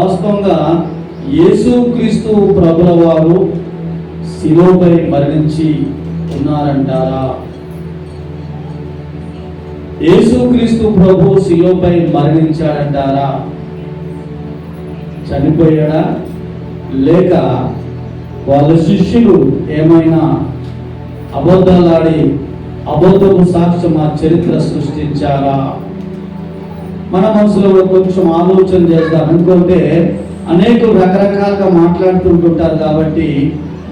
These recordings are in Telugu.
వాస్తవంగా యేసుక్రీస్తు ప్రభుల వారు శిలువపై మరణించి ఉన్నారంటారా? యేసుక్రీస్తు ప్రభు శిలువపై మరణించాడంటారా? చనిపోయాడా? లేక వాళ్ళ శిష్యులు ఏమైనా అబద్ధాలాడి అబద్ధపు సాక్ష్యం ఆ చరిత్ర సృష్టించారా? మన మనసులో కొంచెం ఆలోచన చేద్దాం. అనుకుంటే అనేకులు రకరకాలుగా మాట్లాడుతుంటుంటారు కాబట్టి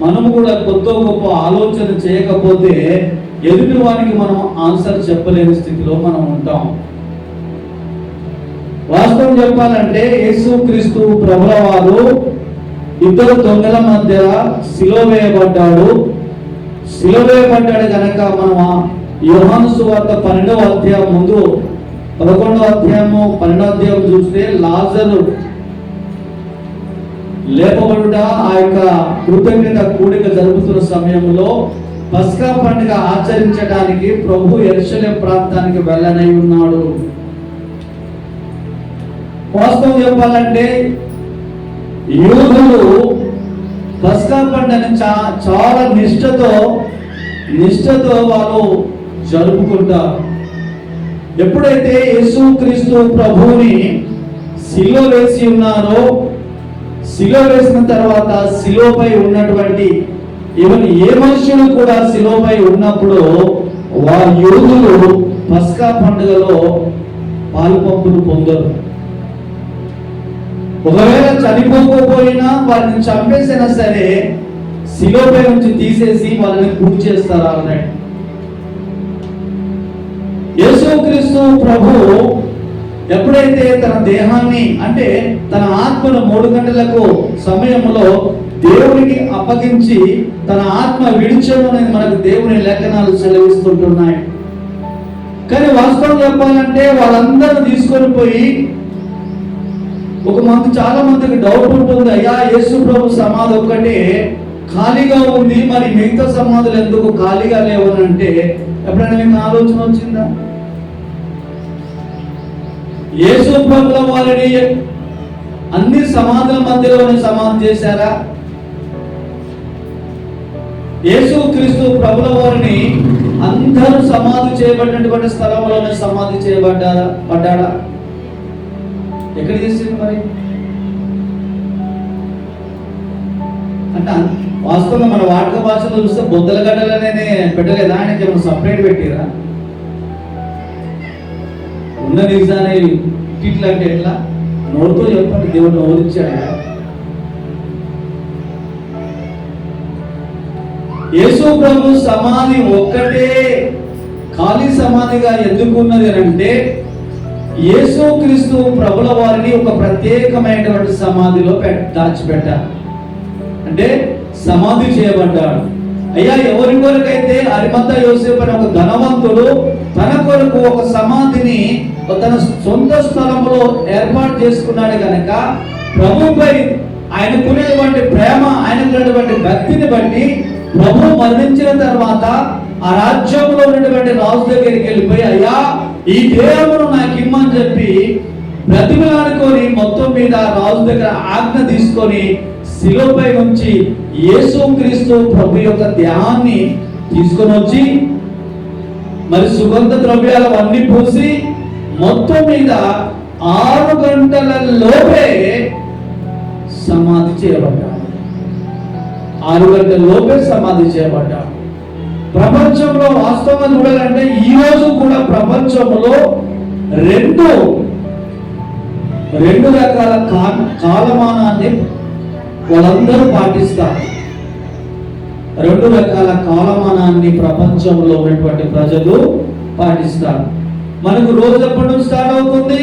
మనము కూడా కొత్త గొప్ప ఆలోచన చేయకపోతే ఎదుటి వారికి మనం ఆన్సర్ చెప్పలేని స్థితిలో మనం ఉంటాం. వాస్తవం చెప్పాలంటే యేసుక్రీస్తు ప్రభుల వారు ఇద్దరు దొంగల మధ్య సిలువ వేయబడ్డాడు కనుక మనం యోహాను సువార్త 12వ అధ్యాయం ముందు 11వ అధ్యాయము 12వ అధ్యాయం చూస్తే లాజరు లేపబడుట ఆ యొక్క కృతజ్ఞత కూడిక జరుపుతున్న సమయంలో పస్కా పండుగ ఆచరించడానికి ప్రభు యెరూషలేము ప్రాంతానికి వెళ్ళనై ఉన్నాడు. వాస్తవం చెప్పాలంటే యూదులు పస్కా పండుగను చాలా నిష్ఠతో వాళ్ళు జరుపుకుంటారు. ఎప్పుడైతే యేసుక్రీస్తు ప్రభువుని శిలువ వేసి ఉన్నారో, శిలువ వేసిన తర్వాత శిలువపై ఉన్నటువంటి ఈవెన్ ఏ మనుషులు కూడా శిలువపై ఉన్నప్పుడు వారి యూదులు పస్కా పండుగలో పాలుపంపులు పొందరు. ఒకవేళ చనిపోకపోయినా వారిని చంపేసినా సరే శిలువపై నుంచి తీసేసి వాళ్ళని పూజ చేస్తారు. అన్నట్టు యేసుక్రీస్తు ప్రభు ఎప్పుడైతే తన దేహాన్ని అంటే తన ఆత్మను 3 గంటలకు సమయంలో దేవునికి అప్పగించి తన ఆత్మ విడిచను అనేది మనకు దేవుని లేఖనాలు సెలవిస్తుంటున్నాయి. కానీ వాస్తవం చెప్పాలంటే వాళ్ళందరూ తీసుకొని పోయి చాలా మందికి డౌట్ ఉంటుంది, అయ్యా యేసు ప్రభు సమాధి ఒక్కటే ఖాళీగా ఉంది, మరి మిగతా సమాధులు ఎందుకు ఖాళీగా లేవని అంటే ఎప్పుడైనా మీకు ఆలోచన వచ్చిందా? యేసు ప్రభుల వారిని అన్ని సమాధుల మధ్యలోనే సమాధి చేశారా? యేసుక్రీస్తు ప్రభుల వారిని అందరూ సమాధి చేయబడినటువంటి స్థలంలోనే సమాధి పడ్డాడా? ఎక్కడ చేసింది మరి? అంటే వాస్తవంగా మన వాడుక భాషలో చూస్తే బొద్దల గడ్డలనే పెట్టలేదా? ఆయనకి ఏమైనా సపరేట్ పెట్టిరా? ఉన్న నిజాన్ని ఇట్లా అంటే ఎట్లా? నోటితో చెప్పండి, దేవుడు నోరిచ్చాడు. యేసు ప్రభు సమాధి ఒక్కటే ఖాళీ సమాధిగా ఎందుకున్నది అంటే యేసుక్రీస్తు ప్రభుల వారిని ఒక ప్రత్యేకమైనటువంటి సమాధిలో దాచిపెట్టారు. అంటే సమాధి చేయబడ్డాడు. అయ్యా ఎవరి కొరకైతే అరిమత యోసేపు అనే ఒక ధనవంతుడు తన కొరకు ఒక సమాధిని తన సొంత స్థలంలో ఏర్పాటు చేసుకున్నాడు కనుక ప్రభుపై ఆయనకునేటువంటి ప్రేమ, ఆయనకున్నటువంటి భక్తిని బట్టి ప్రభు మరణించిన తర్వాత ఆ రాజ్యంలో ఉన్నటువంటి రాజు దగ్గరికి వెళ్ళిపోయి అయ్యా ఈ దేహమును నాకు ఇమ్మని చెప్పి బ్రతిమలాడుకొని మొత్తం మీద రాజు దగ్గర ఆజ్ఞ తీసుకొని శిలువపై నుంచి యేసుక్రీస్తు ప్రభు యొక్క దేహాన్ని తీసుకొని వచ్చి మరి సుగంధ ద్రవ్యాలు అన్ని పూసి మొత్తం మీద 6 గంటల లోపే సమాధి చేయబడ్డాడు. 6 గంటల లోపే సమాధి చేయబడ్డాడు. ప్రపంచంలో వాస్తవంగా చూడాలంటే ఈ రోజు కూడా ప్రపంచంలో రెండు రకాల కాలమానాన్ని వాళ్ళందరూ పాటిస్తారు. 2 రకాల కాలమానాన్ని ప్రపంచంలో ఉన్నటువంటి ప్రజలు పాటిస్తారు. మనకు రోజు ఎప్పటి నుంచి స్టార్ట్ అవుతుంది?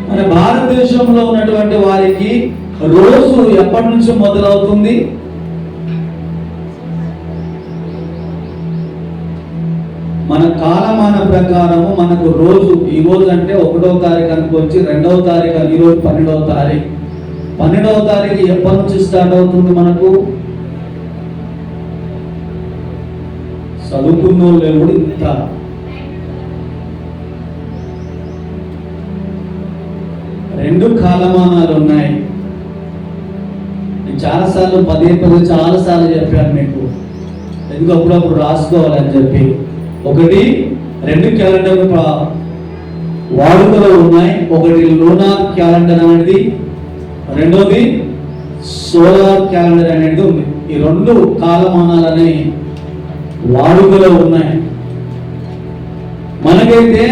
మన భారతదేశంలో ఉన్నటువంటి వారికి రోజు ఎప్పటి నుంచి మొదలవుతుంది? మన కాలమాన ప్రకారము మనకు రోజు ఈ రోజు అంటే 1వ తారీఖు అనుకోవచ్చు, 2వ తారీఖు, ఈ రోజు 12వ తారీఖు. 12వ తారీఖు ఎప్పటి నుంచి స్టార్ట్ అవుతుంది? మనకు చదువుకున్న వాళ్ళు ఇంత 2 కాలమానాలు ఉన్నాయి. నేను చాలాసార్లు పదే చాలాసార్లు చెప్పాను మీకు, ఎందుకు అప్పుడప్పుడు రాసుకోవాలని చెప్పి. 1, 2 క్యాలెండర్ వాడుకలో ఉన్నాయి. 1 లూనార్ క్యాలెండర్ అనేది, 2ది సోలార్ క్యాలెండర్ అనేది ఉంది. ఈ 2 కాలమానాలని వాడుకలో ఉన్నాయి. మనకైతే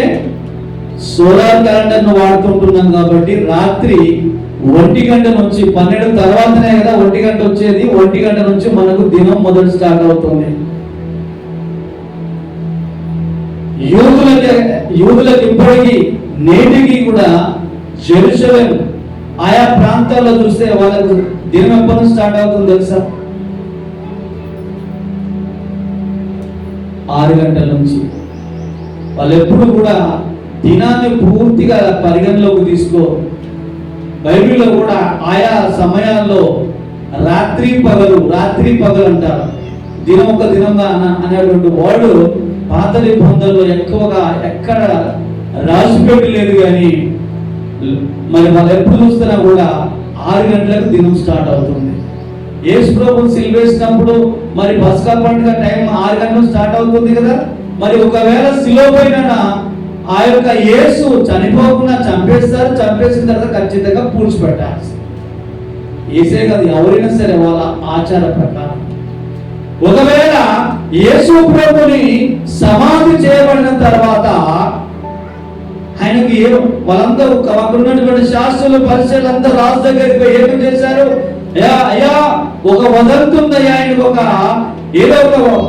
సోలార్ క్యాలెండర్ను వాడుతుంటున్నాం కాబట్టి రాత్రి 1 గంట నుంచి 12 తర్వాతనే కదా 1 గంట వచ్చేది. 1 గంట నుంచి మనకు దినం మొదలు స్టార్ట్ అవుతుంది. యూదులకు ఇప్పటికీ నేటికి కూడా జెరూసలేం ఆయా ప్రాంతాల్లో చూస్తే వాళ్ళకు దినం ఎప్పటి స్టార్ట్ అవుతుంది తెలుసా? 6 గంటల నుంచి. వాళ్ళు ఎప్పుడు కూడా దినాన్ని పూర్తిగా పరిగణలోకి తీసుకో. బైబిల్లో కూడా ఆయా సమయాల్లో రాత్రి పగలు అంటారు. దినం ఒక దినంగా అనేటువంటి వర్డ్ పాత నిబంధనలో ఎక్కువగా ఎక్కడ రాసిపెట్టి లేదు. కానీ మరి వాళ్ళు ఎప్పుడు చూస్తున్నా కూడా 6 గంటలకు దినం స్టార్ట్ అవుతుంది. యేసు ప్రభువును సిలువేసినప్పుడు మరి పస్కా పండుగ టైం 6 గంటలకు స్టార్ట్ అవుతుంది కదా. మరి ఒకవేళ సిలువపైన ఆ యొక్క యేసు చనిపోకుండా చంపేస్తారు. చంపేసిన తర్వాత ఖచ్చితంగా పూడ్చిపెట్టాలి. యేసే కాదు, ఎవరైనా సరే వాళ్ళ ఆచార ప్రకారం. ఒకవేళ యేసు ప్రభుని సమాధి చేయబడిన తర్వాత ఆయనకి వాళ్ళందరూ అక్కడ ఉన్నటువంటి శాస్త్రులు పరిచయాలు అందరూ రాజు దగ్గరికి పోయి ఏమి చేశారు? అయ్యా ఒక వదంతి ఉందయ్యా, ఆయనకు ఒక ఏదో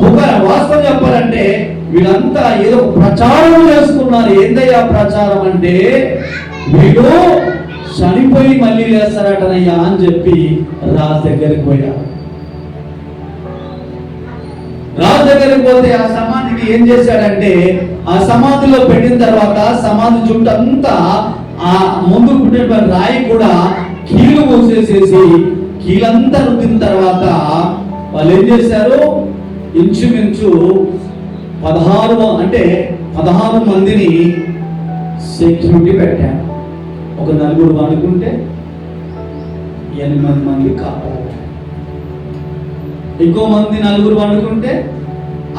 ఒక వాస్తవం చెప్పాలంటే వీళ్ళంతా ఏదో ప్రచారం చేసుకున్నారు. ఏందయ్యా ప్రచారం అంటే, వీడు చనిపోయి మళ్ళీ లేస్తారటనయ్యా అని చెప్పి రాజు దగ్గరికి పోయారు. రాజు దగ్గరికి పోతే ఆ సమాధికి ఏం చేశాడంటే, ఆ సమాధిలో పెట్టిన తర్వాత సమాధి చుట్టూ అంతా ఆ ముందు పుట్టినటువంటి రాయి కూడా కీలు మూసేసేసి కీలంతా రుద్దిన తర్వాత వాళ్ళు ఏం చేశారు? ఇంచుమించు 16 మందిని సెక్యూరిటీ పెట్టారు. ఒక 4 వండుకుంటే 8 మంది కాపాడారు. ఇంకో మంది 4 వండుకుంటే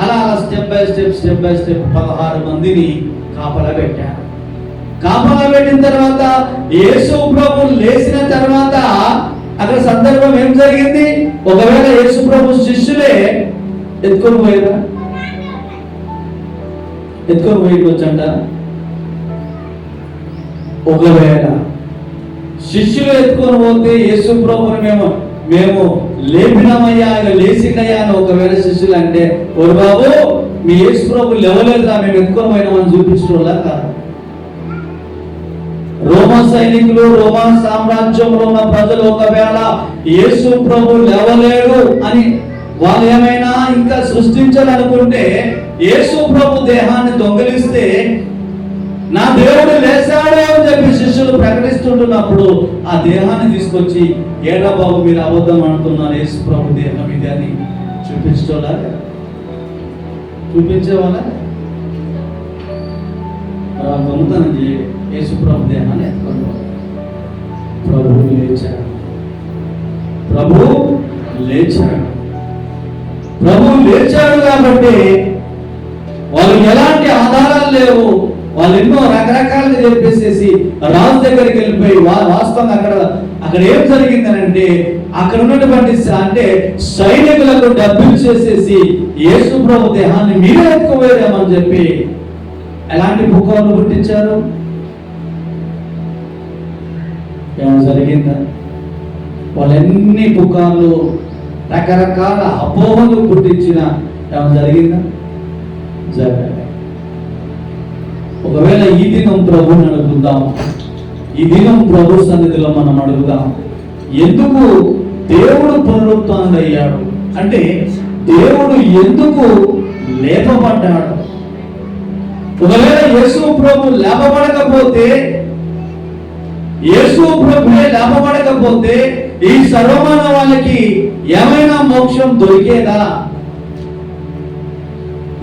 అలా స్టెప్ బై స్టెప్ 16 మందిని కాపలా పెట్టారు. కాపలా పెట్టిన తర్వాత యేసు ప్రభు లేచిన తర్వాత అక్కడ సందర్భం ఏం జరిగింది? ఒకవేళ యేసు ప్రభు శిష్యులే ఎత్తుకొని పోయొచ్చంట. ఒకవేళ శిష్యులు ఎత్తుకొని పోతే యేసు ప్రభుని మేము లేపినామయ్యా, లేచిందయ్యా అని ఒకవేళ శిష్యులు అంటే, ఓరు బాబు మీ యేసు ప్రభు లేవలేదురా, మేము ఎత్తుకొని పోయినామని చూపించడంలా కాదు. రోమా సైనికులు, రోమా సామ్రాజ్యంలో ఉన్న ప్రజలు ఒకవేళ యేసు ప్రభు లేవలేడు అని వాళ్ళు ఏమైనా ఇంకా సృష్టించాలనుకుంటే, యేసు ప్రభు దేహాన్ని దొంగిలిస్తే నా దేవుడు లేచాడు అని చెప్పి శిష్యులు ప్రకటిస్తుంటున్నప్పుడు ఆ దేహాన్ని తీసుకొచ్చి, ఏడా బాబు మీరు అబద్ధం అంటున్నారు, యేసు ప్రభు దేహం ఇది అని చూపించేవాళ్ళ గొంతనం చేయడు. యేసు ప్రభు దేహాన్ని ఎత్తుకొని ప్రభువు లేచాడు కాబట్టి వాళ్ళకి ఎలాంటి ఆధారాలు లేవు. వాళ్ళు ఎన్నో రకరకాలుగా చెప్పేసేసి రాజు దగ్గరికి వెళ్ళిపోయి వాస్తవంగా అక్కడ ఏం జరిగిందనంటే, అక్కడ ఉన్నటువంటి అంటే సైనికులకు డబ్బులు చేసేసి యేసు ప్రభు దేహాన్ని మీరే ఎత్తుకోవేరేమని చెప్పి ఎలాంటి పుకార్లు పుట్టించారు? ఏమైనా జరిగిందా? వాళ్ళెన్ని పుకార్లు రకరకాల అపోహలు పుట్టించిన ఏమైనా జరిగిందా? జరగలేదు. ఒకవేళ ఈ దినం ప్రభుని అడుగుదాం, ఈ దినం ప్రభు సన్నిధిలో మనం అడుగుదాం, ఎందుకు దేవుడు పునరుత్థానుడయ్యాడు అంటే దేవుడు ఎందుకు లేపబడ్డాడు? ఒకవేళ యేసు ప్రభు లేపబడకపోతే, యేసు ప్రభువే లేపబడకపోతే ఈ సర్వమాన వాళ్ళకి ఏమైనా మోక్షం దొరికేదా?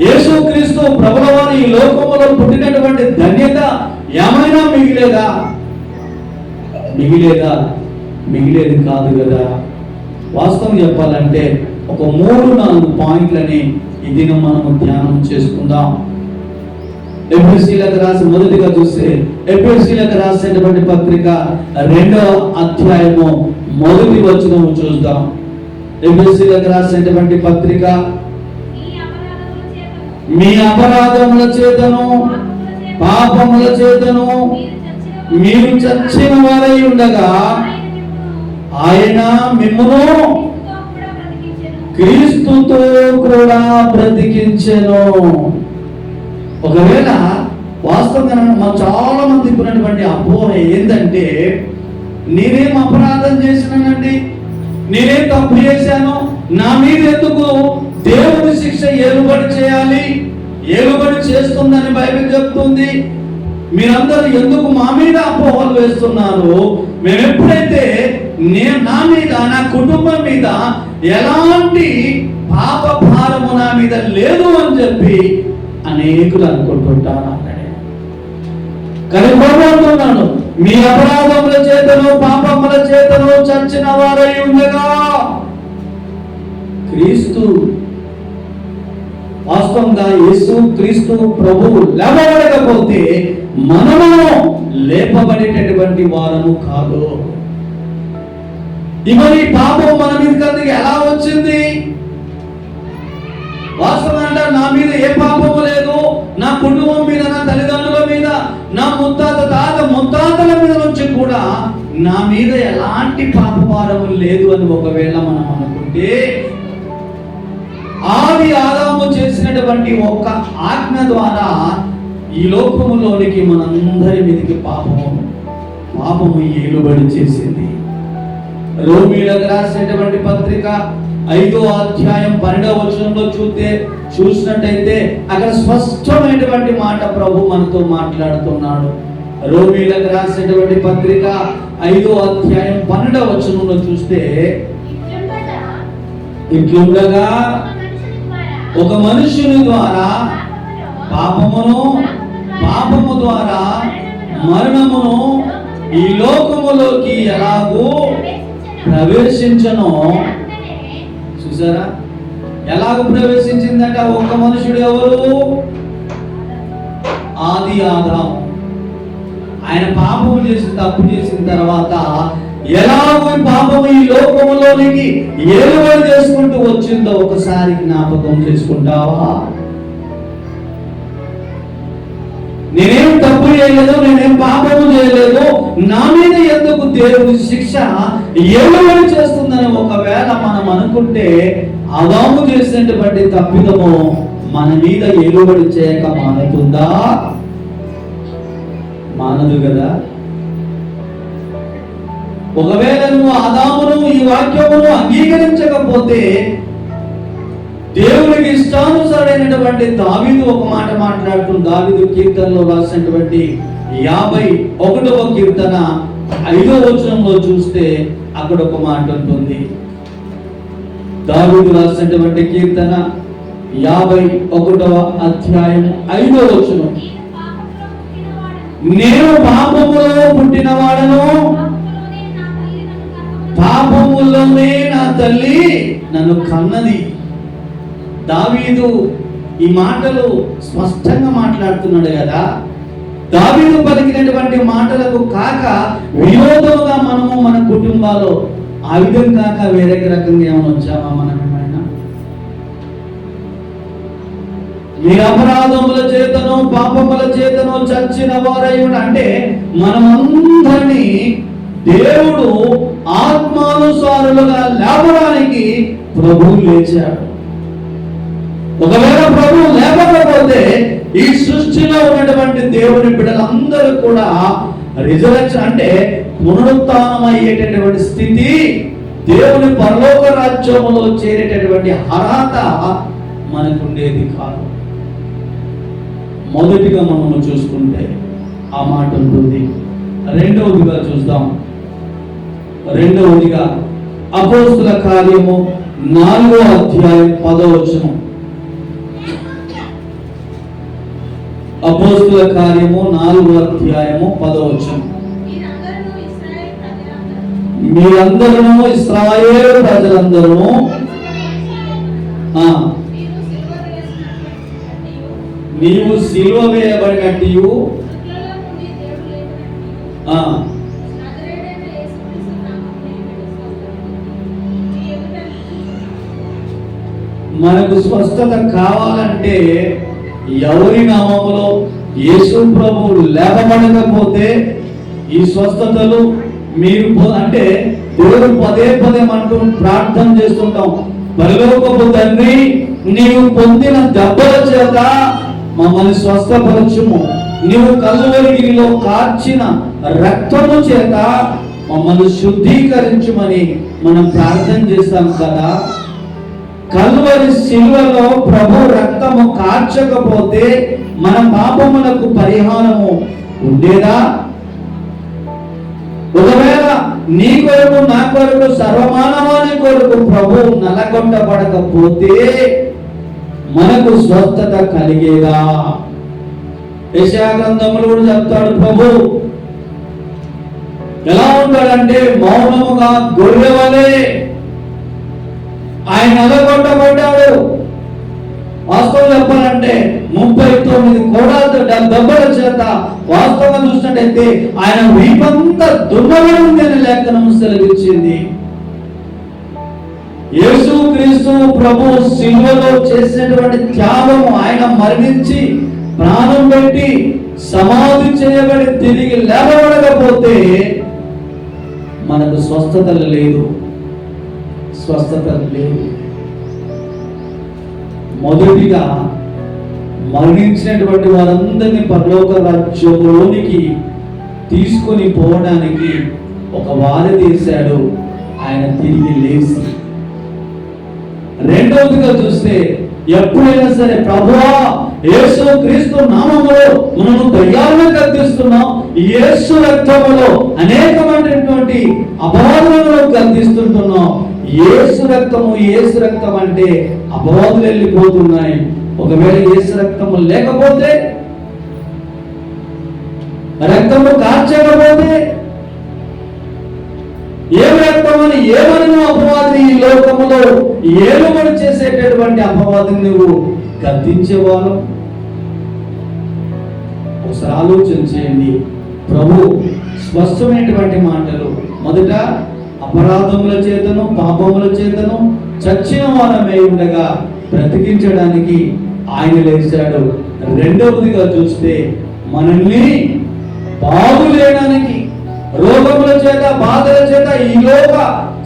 యేసుక్రీస్తు ప్రభుల వారు ఈ లోకములో పుట్టినటువంటి ధన్యత ఏమైనా మిగిలేదా? మిగిలేది కాదు కదా. వాస్తవం చెప్పాలంటే ఒక 3-4 పాయింట్లని ఈ దినం మనము ధ్యానం చేసుకుందాం. ఎఫెసీయులకు రాసి మొదటిగా చూస్తే ఎఫెసీయులకు రాసినటువంటి పత్రిక 2వ అధ్యాయము 1వ వచనము చూద్దాం. ఎఫెసీయులకు రాసినటువంటి పత్రిక, మీ అపరాధముల చేతను పాపముల చేతను మీరు చచ్చిన వారై ఉండగా ఆయన మిమ్మును క్రీస్తుతో కూడా బ్రతికించెను. ఒకవేళ వాస్తవంగా చాలా మంది ఉన్నటువంటి అపోహ ఏంటంటే, నేనేం అపరాధం చేసినానండి, నేనేం తప్పు చేశాను, నా మీద ఎందుకు దేవుని శిక్ష ఏలుబడి చేయాలి, ఏలుబడి చేస్తుందని బైబిల్ చెప్తుంది, మీరందరూ ఎందుకు మా మీద అపోహలు వేస్తున్నారు, మేము ఎప్పుడైతే నా మీద నా కుటుంబం మీద ఎలాంటి పాప భారము నా మీద లేదు అని చెప్పి అనేకులు అనుకుంటుంటాను. కానీ అంటున్నాను, మీ అపరాధముల చేతను పాపముల చేతను చచ్చిన వారై ఉండగా క్రీస్తు, వాస్తవంగా యేసు క్రీస్తు ప్రభువు లేపబడకపోతే మనము లేపబడేటటువంటి వారము కాదు. మరి పాపం మన మీద ఎలా వచ్చింది? వాస్తవంగా నా మీద ఏ పాపము లేదు, నా కుటుంబం మీద, నా తల్లిదండ్రుల మీద, నా ముత్తాతల మీద నుంచి కూడా నా మీద ఎలాంటి పాపభారము లేదు అని ఒకవేళ మనం అనుకుంటే, ఆది ఆదాము చేసినటువంటి ఒక్క ఆజ్ఞ ద్వారా ఈ లోకములోనికి మనందరి మీదకి పాపము ఏలుబడి చేసింది. రోమీయులకు రాసినటువంటి పత్రిక 5వ అధ్యాయం 12వ వచనంలో చూసినట్టయితే అక్కడ స్పష్టమైనటువంటి మాట ప్రభు మనతో మాట్లాడుతున్నాడు. రోమీయులకు రాసినటువంటి పత్రిక 5వ అధ్యాయం 12వ వచనంలో చూస్తే, ఇట్లుండగా ఒక మనుషుని ద్వారా పాపము ద్వారా మరణమును ఈ లోకములోకి ఎలాగూ ప్రవేశించను. చూసారా, ఎలాగ ప్రవేశించిందట? ఒక మనుషుడు ఎవరు? ఆది ఆదాము. ఆయన పాపము చేసి తప్పు చేసిన తర్వాత ఎలాగో పాపము ఈ లోకములోనికి ఏలుబడి చేసుకుంటూ వచ్చిందో ఒకసారి జ్ఞాపకం చేసుకుంటావా? నేనేం తప్పు చేయలేదు, నేనేం పాపము చేయలేదు, నా మీద ఎందుకు దేవుని శిక్ష ఏలుబడి చేస్తుందని ఒకవేళ మనం అనుకుంటే, ఆదాము చేసినటువంటి తప్పిదము మన మీద ఏలుబడి చేయక మానుతుందా? మానదు కదా. ఒకవేళ నువ్వు ఆదామును ఈ వాక్యమును అంగీకరించకపోతే, దేవునికి ఇష్టానుసారైనటువంటి దావీదు ఒక మాట మాట్లాడుతుంది. దావీదు కీర్తనలో రాసినటువంటి 51వ కీర్తన 5వ వచనంలో చూస్తే అక్కడ ఒక మాట ఉంటుంది. దావీదు రాసినటువంటి కీర్తన 51వ అధ్యాయం 5వ వచనం, నేను పాపములో పుట్టినవాడను, పాపములోనే నా తల్లి నన్ను కన్నది. దావీదు ఈ మాటలు స్పష్టంగా మాట్లాడుతున్నాడు కదా. దావీదు పలికినటువంటి మాటలకు కాక విరోధంగా మనము మన కుటుంబాలు ఆ విధంగా కాక వేరే రకంగా ఏమైనా వచ్చామా? మనం ఏమైనా మీ అపరాధముల చేతను పాపముల చేతను చచ్చిన వారయ్యుడు అంటే మనమందరినీ దేవుడు ఆత్మానుసారులుగా లేపడానికి ప్రభువు లేచాడు. ఒకవేళ ప్రభువు లేకపోతే ఈ సృష్టిలో ఉన్నటువంటి దేవుని బిడ్డలందరూ కూడా రిజర్వేషన్ అంటే పునరుత్థానం అయ్యేటటువంటి స్థితి, దేవుని పరలోక రాజ్యములో చేరేటటువంటి అర్హత మనకుండేది కాదు. మొదటిగా మనము చూసుకుంటే ఆ మాట ఉంటుంది. రెండవదిగా చూద్దాం. రెండవదిగా అపోస్తుల కార్యము 4వ అధ్యాయం 10వ వచనం. అపోస్తుల కార్యము 4వ అధ్యాయము 10వ వచనం. మీరందరూ ఇశ్రాయేలు ప్రజలందరూ నీవు సిలువ వేయబడినట్టు మనకు స్వస్థత కావాలంటే ఎవరి నామములో యేసు ప్రభువు లేపబడకపోతే ఈ స్వస్థతలు మీరు అంటే దేవుడు పదే పదే మనకు ప్రార్థన చేస్తుంటాం. పరలోకపు తండ్రి, నీవు పొందిన దెబ్బల చేత మమ్మల్ని స్వస్థపరచుము, నీవు కల్వరిగిరిలో కార్చిన రక్తము చేత మమ్మల్ని శుద్ధీకరించుమని మనం ప్రార్థన చేస్తాం కదా. కల్వరి శిలువలో ప్రభు రక్తము కార్చకపోతే మన పాపములకు పరిహారము ఉండేదా? ఒకవేళ నీ కొరకు నా కొరకు సర్వమానవాని కొరకు ప్రభు నలగొట్టబడకపోతే మనకు స్వస్థత కలిగేదా? యెషయా గ్రంథంలో కూడా చెప్తాడు, ప్రభు ఎలా ఉంటాడంటే మౌనముగా గొర్రె వలె ఆయన నలగొట్టబడ్డాడు. వాస్తవం చెప్పాలంటే 39 కోడాలతో దెబ్బల చేత వాస్తవంగా చూసినట్టయితే ఆయన వీపంతా దున్నబడి ఉంది అని లేఖనం సెలవిచ్చింది. యేసు క్రీస్తు ప్రభు శిలువలో చేసినటువంటి త్యాగము, ఆయన మరణించి ప్రాణం పెట్టి సమాధి చేయబడి తిరిగి లేవబడకపోతే మనకు స్వస్థత లేదు. మొదటిగా మరణించినటువంటి వారందరినీ పరలోక రాజ్యంలోనికి తీసుకొని పోవడానికి ఒక వారి తీశాడు ఆయన తిరిగి లేచి. రెండవదిగా చూస్తే ఎప్పుడైనా సరే ప్రభువా యేసు క్రీస్తు నామములో మనము దయ్యాలను గద్దిస్తున్నాం, యేసు రక్తములో అనేకమైనటువంటి అపవాదులను గద్దిస్తుంటున్నాం. యేసు రక్తం అంటే అపవాదులు వెళ్ళిపోతున్నాయి. ఒకవేళ యేసు రక్తము లేకపోతే, రక్తము కార్చకపోతే ఏం రక్తమని ఏమని అపవాదిని ఈ లోకములో ఏలుబడి చేసేటటువంటి అపవాదిని నువ్వు గద్దించేవాళ్ళు. ఒకసారి ఆలోచన చేయండి. ప్రభు స్పష్టమైనటువంటి మాటలు, మొదట అపరాధముల చేతను పాపముల చేతను చచ్చిన వారమై ఉండగా బ్రతికించడానికి ఆయన లేచాడు. రెండవదిగా చూస్తే మనల్ని బాగు చేయడానికి, రోగముల చేత బాధల చేత ఈ లోక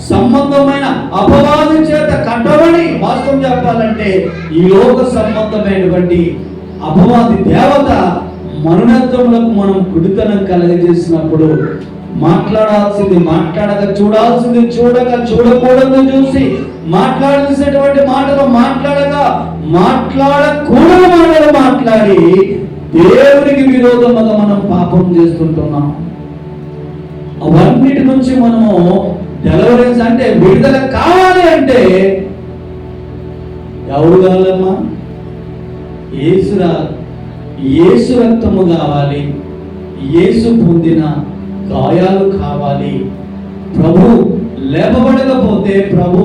సంబంధమైన అపవాది చేత కట్టబడి, వాస్తవం చెప్పాలంటే ఈ లోక సంబంధమైనటువంటి అపవాది దేవత మనునత్వములకు మనం కుడితనం కలగజేసినప్పుడు మాట్లాడాల్సింది మాట్లాడక, చూడాల్సింది చూడక, చూడకూడదు చూసి, మాట్లాడాల్సినటువంటి మాటలు మాట్లాడక, మాట్లాడకూడదు మాటలు మాట్లాడి దేవునికి విరోధముగా మనం పాపం చేస్తుంటున్నాం. అవన్నిటి నుంచి మనము డెలివరెన్స్ అంటే విడుదల కావాలి అంటే ఎవరు కావాలమ్మా? యేసు రక్తము కావాలి, యేసు పొందిన గాయాలు కావాలి. ప్రభు లేపబడకపోతే, ప్రభు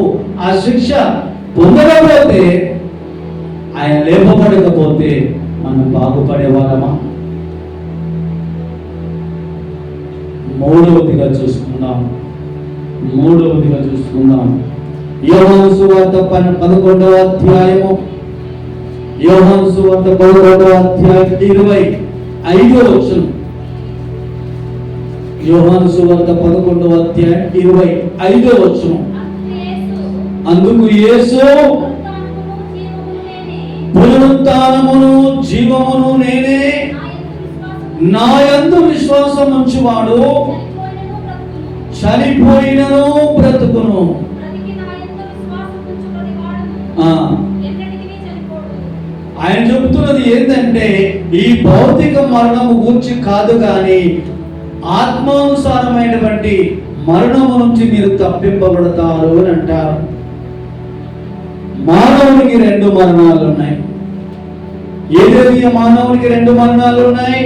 ఆ శిక్ష పొందకపోతే, ఆయన లేపబడకపోతే మనం బాగుపడేవాళ్ళమా? మూడవదిగా చూసుకుందాం. యోహాను సువార్త 11వ అధ్యాయము, యోహాను సువార్త 11వ అధ్యాయం 25వ వచనం. యోహాను సువార్త 11వ అధ్యాయం 25వ వచనం. అందుకు యేసు, పునరుత్థానమును జీవమును నేనే, నా యందు విశ్వాసం ఉంచువాడు చనిపోయినను బ్రతుకును. ఆయన చెబుతున్నది ఏంటంటే ఈ భౌతిక మరణము గురించి కాదు, కానీ ఆత్మానుసారమైనటువంటి మరణము నుంచి మీరు తప్పింపబడతారు అని అంటారు. మానవునికి 2 మరణాలు ఉన్నాయి. ఏదేది మానవునికి 2 మరణాలు ఉన్నాయి?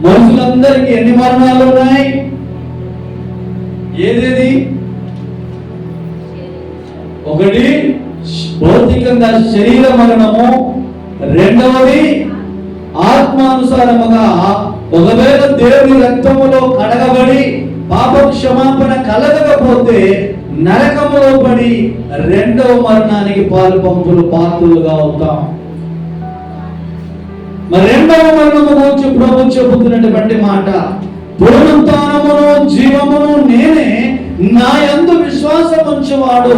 మనుషులందరికీ ఎన్ని మరణాలు ఉన్నాయి? ఏదేది? ఒకటి భౌతికంగా శరీర మరణము, రెండవది ఆత్మానుసారముగా ఒకవేళ దేవుని రక్తములో కడగబడి పాప క్షమాపణ కలగకపోతే నరకములో పడి రెండవ మరణానికి పాత్రులుగా అవుతాం. మరి రెండవ మరణము గురించి ప్రభు చెబుతున్నటువంటి మాట, పునరుత్థానమును జీవమును నేనే, నా యందు విశ్వాసం ఉంచువాడు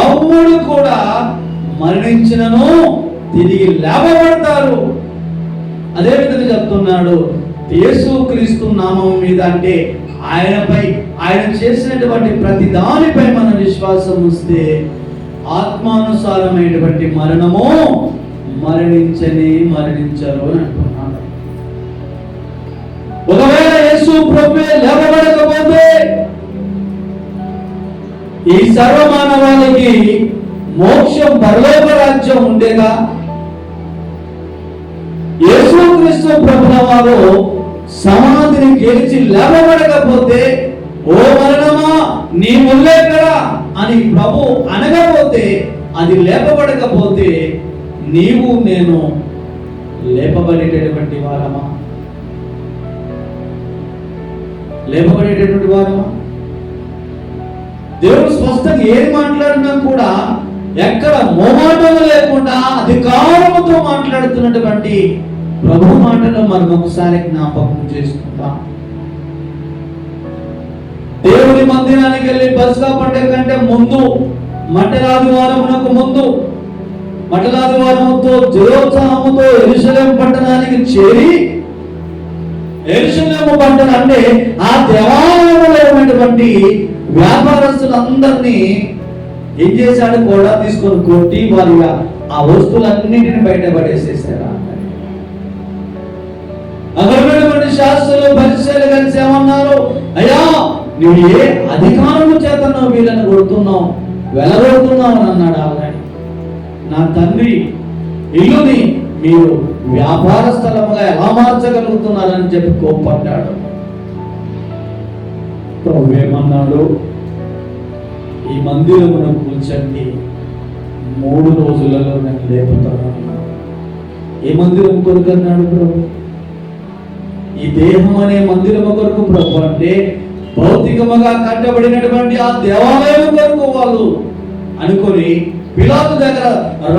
ఎవడు కూడా మరణించినను తిరిగి లేవబడతారు. అదే విధంగా చెప్తున్నాడు, యేసుక్రీస్తు నామం మీద, అంటే ఆయనపై, ఆయన చేసినటువంటి ప్రతి దానిపై మన విశ్వాసం ఉంచితే ఆత్మానుసారమైనటువంటి మరణము మరణించరు అని అంటున్నాడు. ఒకవేళ యేసు ప్రభువే లేవబడకపోతే ఈ సర్వమానవాళికి మోక్షం, పరలోక రాజ్యం ఉండేగా? యేసుక్రీస్తు ప్రభుల వారు సమాధిని గెలిచి లేవబడకపోతే, ఓ మరణమా నీ ముల్లెక్కడా అని ప్రభు అనకపోతే, అది లేపబడకపోతే నీవు నేను లేపబడేటటువంటి వారమా? లేపబడేటటువంటి వారమా? దేవుడు స్పష్టంగా ఏది మాట్లాడినా కూడా ఎక్కడ మోమాటం లేకుండా అధికారముతో మాట్లాడుతున్నటువంటి ప్రభు మాటలు మనం ఒకసారి జ్ఞాపకం చేసుకుంటాం. దేవుని మందిరానికి వెళ్ళి పస్కా పండుగ కంటే ముందు, మట్టలాదివారమునకు ముందు, మట్టలాదివారముతో జయోత్సాహముతో యెరూషలేము పట్టణానికి చేరి, యెరూషలేము పట్టణం అంటే ఆ దేవాలయంలో ఉన్నటువంటి వ్యాపారస్తులందరినీ ఏం చేశాడు? కూడా తీసుకొని కొట్టి వారిగా ఆ వస్తువులన్నింటిని బయటపడేసేసారు. అక్కడ ఉన్నటువంటి శాస్త్రులు, పరిచయాలు కలిసి ఏమన్నారు? అయ్యా, నువ్వు ఏ అధికారము చేత నువ్వు వీళ్ళని కొడుతున్నావు, వెలగొడుతున్నావు అని అన్నాడు. ఆల్రెడీ నా తండ్రి ఇల్లుని మీరు వ్యాపార స్థలముగా ఎలా మార్చగలుగుతున్నారని చెప్పి కోప్పడ్డాడు. ప్రభు ఏమన్నాడు? ఈ మందిరమును కూల్చండి, 3 రోజులలో నేను లేపుతాను. ఏ మందిరం కొరకు అన్నాడు ప్రభు? ఈ దేహం అనే మందిరము కొరకు ప్రభు, అంటే భౌతికముగా కట్టబడినటువంటి ఆ దేవాలయం కొరకు వాళ్ళు అనుకొని పిలాతు దగ్గర,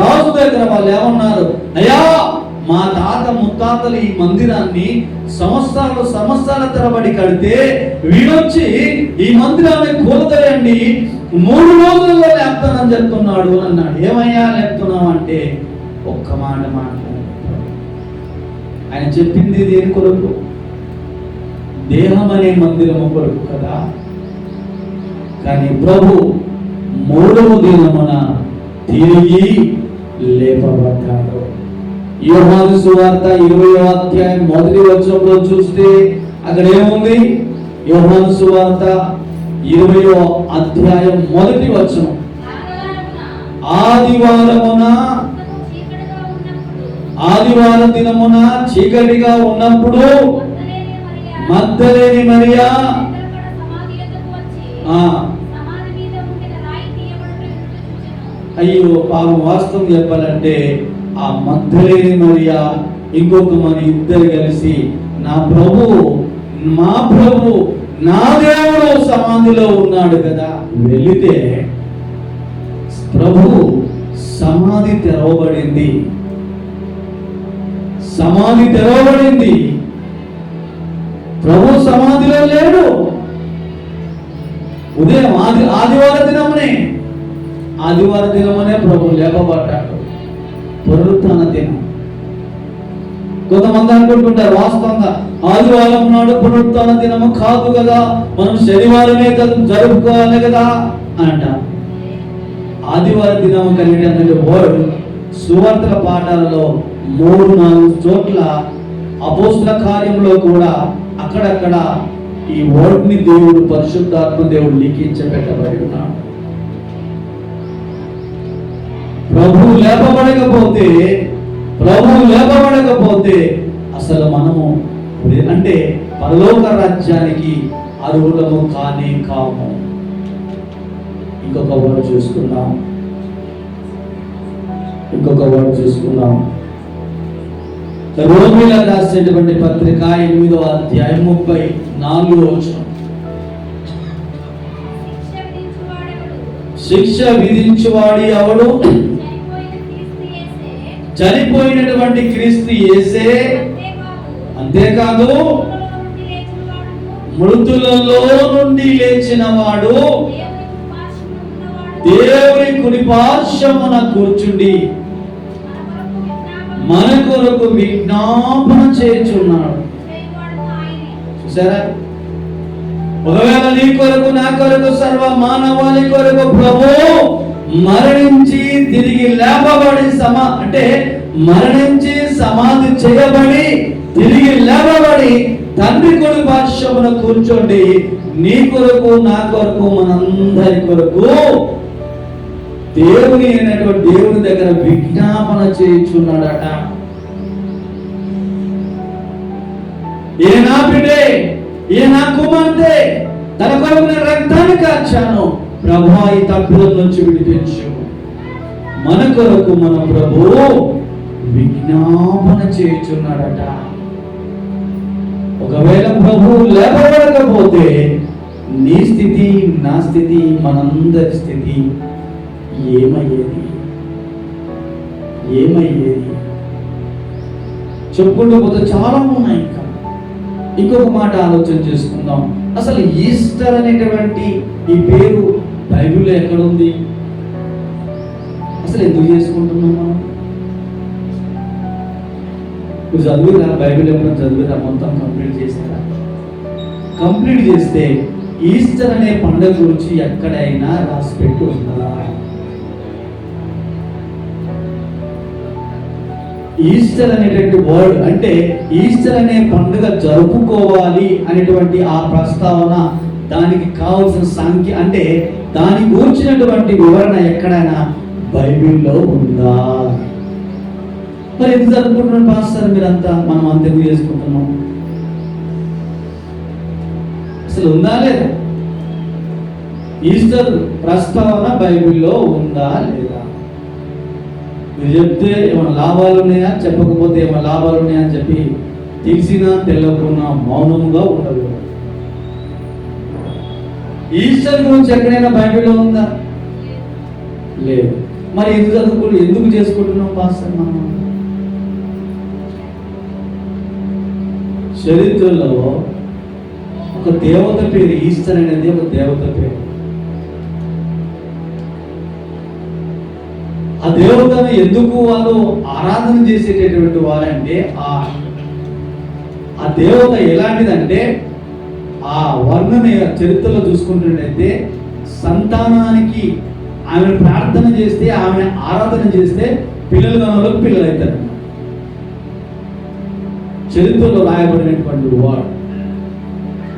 రాజు దగ్గర వాళ్ళు ఏమన్నారు? అయ్యా, మా తాత ముత్తాతలు ఈ మందిరాన్ని సంవత్సరాల తరబడి కడితే వీడొచ్చి ఈ మందిరాన్ని కూలదయండి, 3 రోజుల్లో లేపుతానని చెప్తున్నాడు అన్నాడు. ఏమయ్యా లేపుతున్నావు అంటే ఒక్క మాట మాట్లాడు. ఆయన చెప్పింది దేని కొరకు? దేహం అనే మందిరము కొరకు కదా. కానీ ప్రభు 3వ దినమున తిరిగి లేపబడ్డాడు. యోహాను సువార్త 20వ అధ్యాయం 1వ వచనంలో చూస్తే అక్కడ ఏముంది? యోహాను సువార్త 20వ అధ్యాయం 1వ వచనం, ఆదివార దినమున చీకటిగా ఉన్నప్పుడు మగ్దలేని మరియా అయ్యో పాపం, వాస్తవం చెప్పాలంటే ఆ మగ్దలేని మరియా ఇంకొక మన ఇద్దరు కలిసి మా ప్రభు నా దేవుడు సమాధిలో ఉన్నాడు కదా. వెళితే ప్రభు సమాధి తెరవబడింది. ప్రభు సమాధిలో లేడు. ఉదయం ఆదివార దినమునే ప్రభు లేపబడ్డాడు. పునరుత్థాన దినం. కొంతమంది అనుకుంటుంటారు వాస్తవంగా ఆదివారం నాడు పునరుత్థాన దినము కాదు కదా, మనం శనివారమే జరుపుకోవాలి కదా అని అంటారు. ఆదివార దినము కలిగినటువంటి వర్డ్ సువార్తల పాఠాలలో 3-4 చోట్ల, అపోస్తల కార్యంలో కూడా అక్కడక్కడ ఈ వర్డ్ ని దేవుడు, పరిశుద్ధాత్మ దేవుడు లిఖించబెట్టబడి ఉన్నాడు. ప్రభు లేపబడకపోతే అసలు మనము అంటే పరలోక రాజ్యానికి అర్హులము కానే కాము. ఇంకొక వర్డ్ చూసుకుందాం. రోమీయులకు రాసినటువంటి పత్రిక 8వ అధ్యాయం 34వ వచనం. శిక్ష విధించువాడు ఎవడు? చనిపోయినటువంటి క్రీస్తు యేసే. అంతేకాదు మృతులలో నుండి లేచిన వాడు దేవుని కుడి పార్శ్వమున కూర్చుండి మన కొరకు విజ్ఞాపన చేయుచున్నాడు. చూసారా? ఒకవేళ నీ కొరకు, నా కొరకు, సర్వ మానవాళి కొరకు ప్రభు మరణించి తిరిగి లేపబడి అంటే మరణించి సమాధి చేయబడి తిరిగి లేపబడి తండ్రి కొడుకు పార్శ్వమున కూర్చోండి నీ కొరకు, నా కొరకు, మనందరి కొరకు దేవుని అయినటువంటి దేవుని దగ్గర విజ్ఞాపన చేయుచున్నాడట. ఏ నా బిడ్డే, ఏ నా కుమార్తె, తన కొరకు నేను రక్తాన్ని కార్చాను, ప్రభువా ఈ తప్పుల నుంచి విడిపించు. మన కొరకు మన ప్రభు విజ్ఞాపన చేయుచున్నాడట. ఒకవేళ ప్రభు లేపబడకపోతే నీ స్థితి, నా స్థితి, మనందరి స్థితి ఏమయ్యేది? చెప్పుకుంటూ పోతే చాలా ఉన్నాయి. ఇంకొక మాట ఆలోచన చేసుకుందాం. అసలు ఈస్టర్ అనేటువంటి ఈ పేరు బైబిల్లో ఎక్కడుంది? అసలు ఎందుకు చేసుకుంటున్నాం మనం? నువ్వు చదివిరా? బైబిల్ ఎప్పుడైనా చదివిరా? మొత్తం కంప్లీట్ చేస్తారా? కంప్లీట్ చేస్తే ఈస్టర్ అనే పండుగ గురించి ఎక్కడైనా రాసి పెట్టి ఉందా? ఈస్టర్ అనేటువంటి వర్డ్ అంటే ఈస్టర్ అనే పండుగ జరుపుకోవాలి అనేటువంటి ఆ ప్రస్తావన, దానికి కావలసిన సంఖ్య అంటే దాని గురించినటువంటి వివరణ ఎక్కడైనా బైబిల్లో ఉందా? మరి ఎందుకు జరుపుకుంటున్నాం పాస్టర్ మీరంతా? మనం అంత ఎందుకు చేసుకుంటున్నాం? అసలు ఉందా లేదా? ఈస్టర్ ప్రస్తావన బైబిల్లో ఉందా లేదా? మీరు చెప్తే ఏమైనా లాభాలు ఉన్నాయా, చెప్పకపోతే ఏమైనా లాభాలు ఉన్నాయా అని చెప్పి తెలిసినా తెలియకున్నా మౌనంగా ఉండదు. ఈస్టర్ గురించి ఎక్కడైనా బైబిల్లో ఉందా? లేదు. మరి ఎందుకు చేసుకుంటున్నాం పాస్టర్? మనం చరిత్రలో ఒక దేవత పేరు ఈస్టర్ అనేది ఒక దేవత పేరు. ఆ దేవతను ఎందుకు వాళ్ళు ఆరాధన చేసేటటువంటి వారంటే ఆ దేవత ఎలాంటిదంటే ఆ వర్ణన చరిత్రలో చూసుకుంటున్నట్టయితే సంతానానికి ఆమె ప్రార్థన చేస్తే, ఆమె ఆరాధన చేస్తే పిల్లలు కావాలకు పిల్లలు అవుతారు. చరిత్రలో రాయబడినటువంటి వాడు.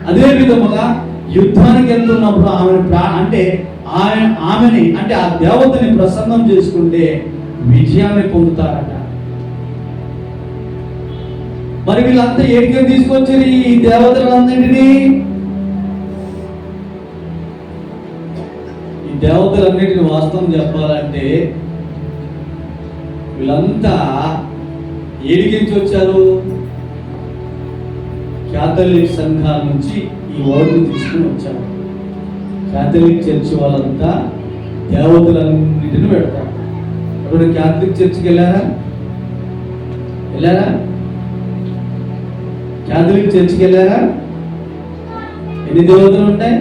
అదే విధముగా యుద్ధానికి వెళ్తున్నప్పుడు ఆమెని అంటే ఆ దేవతని ప్రసన్నం చేసుకుంటే విజయాన్ని పొందుతారట. మరి వీళ్ళంతా ఏడికి తీసుకొచ్చారు ఈ దేవతలన్నింటినీ? ఈ దేవతలన్నింటినీ వాస్తవం చెప్పాలంటే వీళ్ళంతా ఏడికించి వచ్చారు? క్యాథలిక్ సంఘాల నుంచి ఈ వర్డ్ని తీసుకుని వచ్చారు. క్యాథలిక్ చర్చ్ వాళ్ళంతా దేవతలన్నింటిని పెడతారు. ఇప్పుడు క్యాథలిక్ చర్చ్కి వెళ్ళారా? క్యాథలిక్ చర్చ్కి వెళ్ళారా? ఎన్ని దేవతలు ఉంటాయి?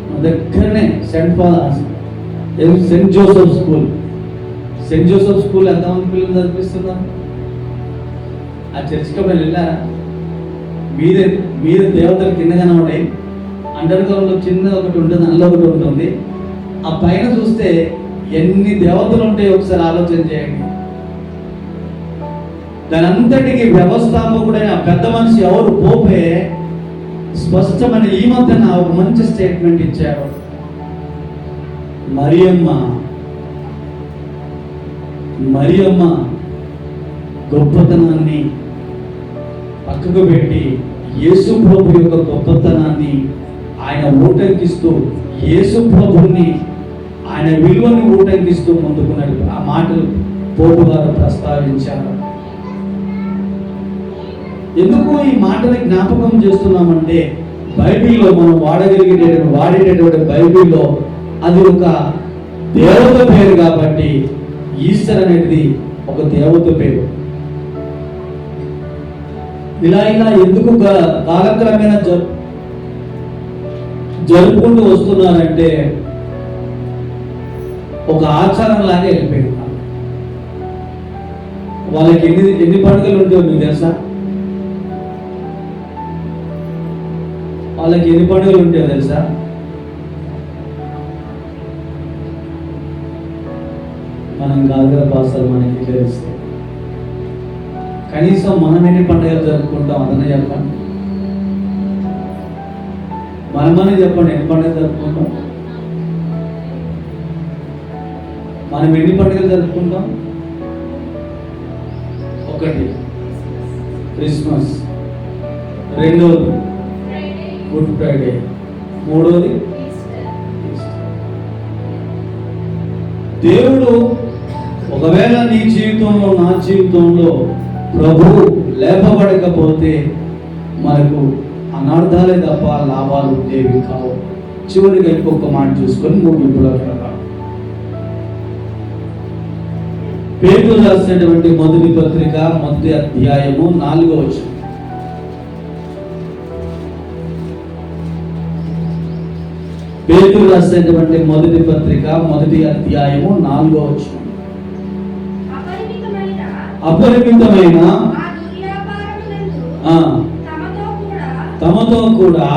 మా దగ్గరనే సెయింట్ జోసెఫ్ స్కూల్ ఎంతమంది పిల్లలు చదివిస్తున్నాం? ఆ చర్చికి వెళ్ళారా? మీద దేవతలు కిందగానే ఉంటాయి. అండర్ గ్రౌండ్లో చిన్న ఒకటి ఉంటుంది, అందులో ఒకటి ఉంటుంది. ఆ పైన చూస్తే ఎన్ని దేవతలు ఉంటాయో ఒకసారి ఆలోచన చేయండి. దాని అంతటికి వ్యవస్థాపకుడైన పెద్ద మనిషి ఎవరు? పోపే స్పష్టమైన ఈ మధ్యన ఒక మంచి స్టేట్మెంట్ ఇచ్చారు. మరియమ్మ గొప్పతనాన్ని పక్కకు పెట్టి యేసు ప్రభు యొక్క గొప్పతనాన్ని ఆయన ఊటంకిస్తూ, యేసు ప్రభుని ఆయన విలువని ఊటంకిస్తూ ముందుకున్నాడు. ఆ మాటలు పోపు గారు ప్రస్తావించారు. ఎందుకు ఈ మాటని జ్ఞాపకం చేస్తున్నామంటే, బైబిల్లో మనం వాడేటటువంటి బైబిల్లో అది ఒక దేవత పేరు కాబట్టి, ఈస్టర్ అనేది ఒక దేవత పేరు. ఇలా ఎందుకు కాలక్రమేణా జరుపుకుంటూ వస్తున్నారంటే, ఒక ఆచారం లాగా వెళ్ళిపోయింది. వాళ్ళకి ఎన్ని పండుగలు ఉంటాయో మీకు తెలుసా? వాళ్ళకి ఎన్ని పండుగలు ఉంటాయో తెలుసా? మనం కాదుగా పాసాలు మనకి తెలుస్తాయి. కనీసం మనం ఎన్ని పండుగలు జరుపుకుంటాం అదనే చెప్పండి. మనమని చెప్పండి, ఎన్ని పండుగలు జరుపుకుంటాం? మనం ఎన్ని పండుగలు జరుపుకుంటాం? ఒకటి క్రిస్మస్, రెండోది గుడ్ ఫ్రైడే, మూడోది దేవుడు ఒకవేళ నీ జీవితంలో, నా జీవితంలో ప్రభు లేపబడకపోతే మనకు అనర్థాలే తప్ప లాభాలు ఉండేవి కావు. చివరిగా ఇంకొక మాట చూసుకొని ముగింపులోకి వెళ్దాం. పేతురు రాసినటువంటి మొదటి పత్రిక, మొదటి అధ్యాయము 4వ వచనం. పేతురు రాసినటువంటి మొదటి పత్రిక, మొదటి అధ్యాయము 4వ వచనం. అపరిమితమైన తమతో కూడా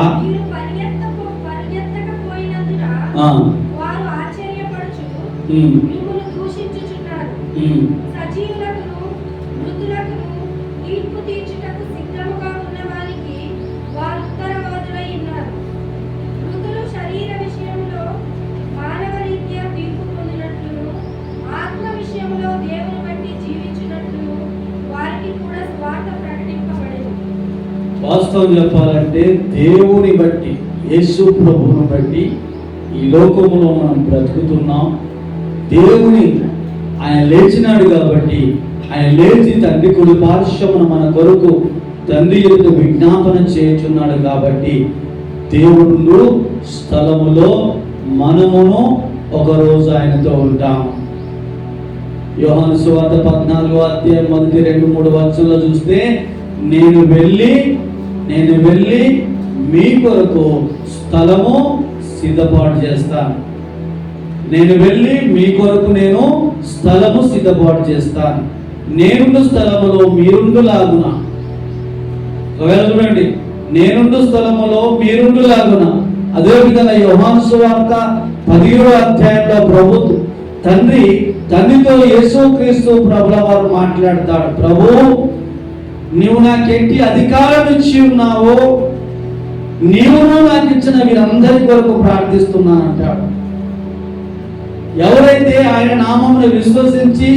వాస్తవం చెప్పాలంటే, దేవుని బట్టి, యేసు ప్రభువుని బట్టి ఈ లోకములో మనం బ్రతుకుతున్నాం. దేవుని ఆయన లేచినాడు కాబట్టి, ఆయన లేచి తండ్రి కుడి పార్శ్వమున మన కొరకు తండ్రి ఎదుట విజ్ఞాపన చేయుచున్నాడు కాబట్టి, దేవుడు స్థలములో మనమును ఒకరోజు ఆయనతో ఉంటాం. యోహాను సువార్త 14వ అధ్యాయం 1-2-3 వచనాల్లో చూస్తే, నేను వెళ్ళి మీ కొరకు స్థలము సిద్ధపాటు చేస్తాను. నేను వెళ్ళి మీ కొరకు స్థలము సిద్ధపాటు చేస్తాను. నేనుండు స్థలములో మీరుండులాగున. ఒకవేళ చూడండి, నేనుండు స్థలములో మీరుండులాగున. అదేవిధంగా యోహాను సువార్త 10వ అధ్యాయంలో తండ్రితో యేసుక్రీస్తు ప్రభుల వారు మాట్లాడతాడు. ప్రభు, నీవు నాకెంటి అధికారం ఇచ్చి ఉన్నావో, నీవును నాకు ఇచ్చిన వీరందరి కొరకు ప్రార్థిస్తున్నానంటాడు. ఎవరైతే ఆయన నామమును విశ్వసించి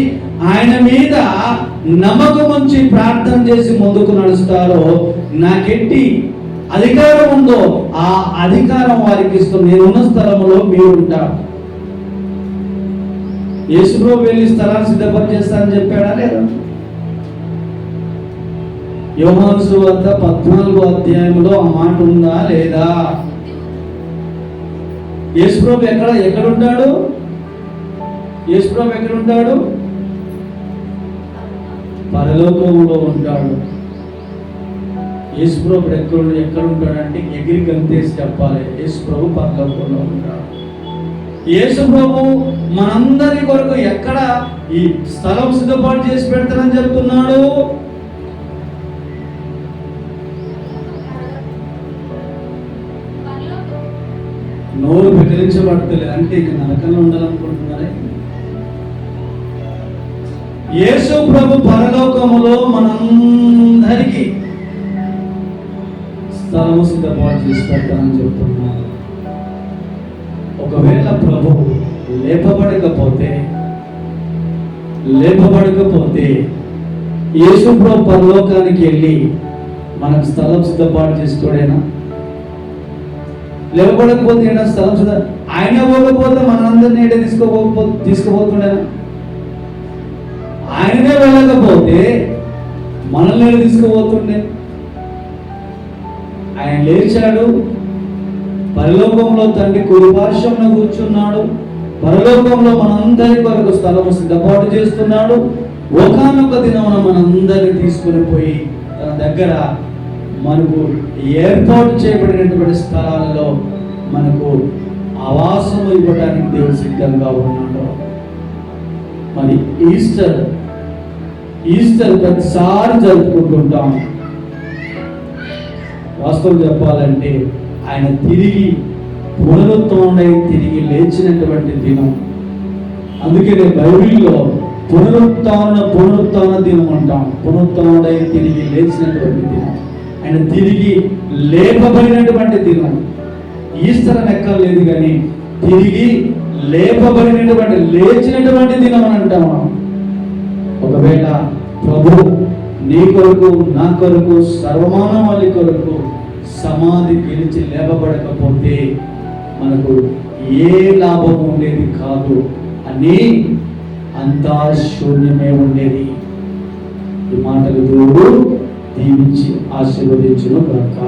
ఆయన మీద నమ్మకం ఉంచి ప్రార్థన చేసి ముందుకు నడుస్తారో, నాకెంటి అధికారం ఉందో ఆ అధికారం వారికి ఇస్తూ నేనున్న స్థలంలో మీరు ఉంటారు. యేసుప్రభు వెళ్ళి స్థలాన్ని సిద్ధపరిచేస్తానని చెప్పాడా లేదా? యోహాను సువార్త 14వ అధ్యాయంలో ఆ మాట ఉందా లేదా? యేసుప్రభు ఎక్కడుంటాడు? యేసుప్రభు ఎక్కడుంటాడు? పరలోకంలో ఉంటాడు. యేసుప్రభు ఎక్కడుంటాడంటే ఎగిరి గంతేసి చెప్పాలి, యేసుప్రభు పరలోకంలో ఉంటాడు. యేసుప్రభు మనందరి కొరకు ఎక్కడ ఈ స్థలం సిద్ధపాటు చేసి పెడతానని చెప్తున్నాడు? నోరు బెదిరించబడతలేదు అంటే ఇక నరకంలో ఉండాలనుకుంటున్నారే. యేసు ప్రభు పరలోకములో మనందరికీ స్థలము సిద్ధపాటు చేసి పెడతానని చెప్తున్నారు. ఒకవేళ ప్రభు లేపబడకపోతే యేసు ప్రభు పరలోకానికి వెళ్ళి మనకు స్థలం సిద్ధపాటు చేస్తాడేనా? లేవబడకపోతే ఏడా స్థలం సిద్ధ, ఆయన పోకపోతే మనందరినీ ఏడే తీసుకుపోతుండేనా? ఆయననే వెళ్ళకపోతే మనల్ని ఏడు తీసుకుపోతుండే? ఆయన లేచాడు, పరలోకంలో తండ్రి కుడిపార్శ్వంలో కూర్చున్నాడు, పరలోకంలో మనందరి కొరకు స్థలము సిద్ధపాటు చేస్తున్నాడు. ఒకానొక దినమున మనందరినీ తీసుకుని పోయి తన దగ్గర మనకు ఏర్పాటు చేయబడినటువంటి స్థలాలలో మనకు ఆవాసము ఇవ్వడానికి దేవుడు సిద్ధంగా ఉన్నాడు. మరి ఈస్టర్ ప్రతిసారి జరుపుకుంటుంటాం. వాస్తవం చెప్పాలంటే ఆయన తిరిగి పునరుత్థానుడై తిరిగి లేచినటువంటి దినం. అందుకనే బైబిల్లో పునరుత్థాన దినం అంటాం. పునరుత్థానుడై తిరిగి లేచినటువంటి దినం, ఆయన తిరిగి లేపబడినటువంటి దినం. ఈస్టర్ అని ఎక్కర్లేదు కానీ తిరిగి లేచినటువంటి దినం అని అంటాం. ఒకవేళ ప్రభు నీ కొరకు, నా కొరకు, సర్వమానవాళి కొరకు సమాధి గెలిచి లేపబడకపోతే మనకు ఏ లాభం ఉండేది కాదు అని, అంతా శూన్యమే ఉండేది. ఈ మాటలు దేవుడు దీవించి ఆశీర్వదించును గాక.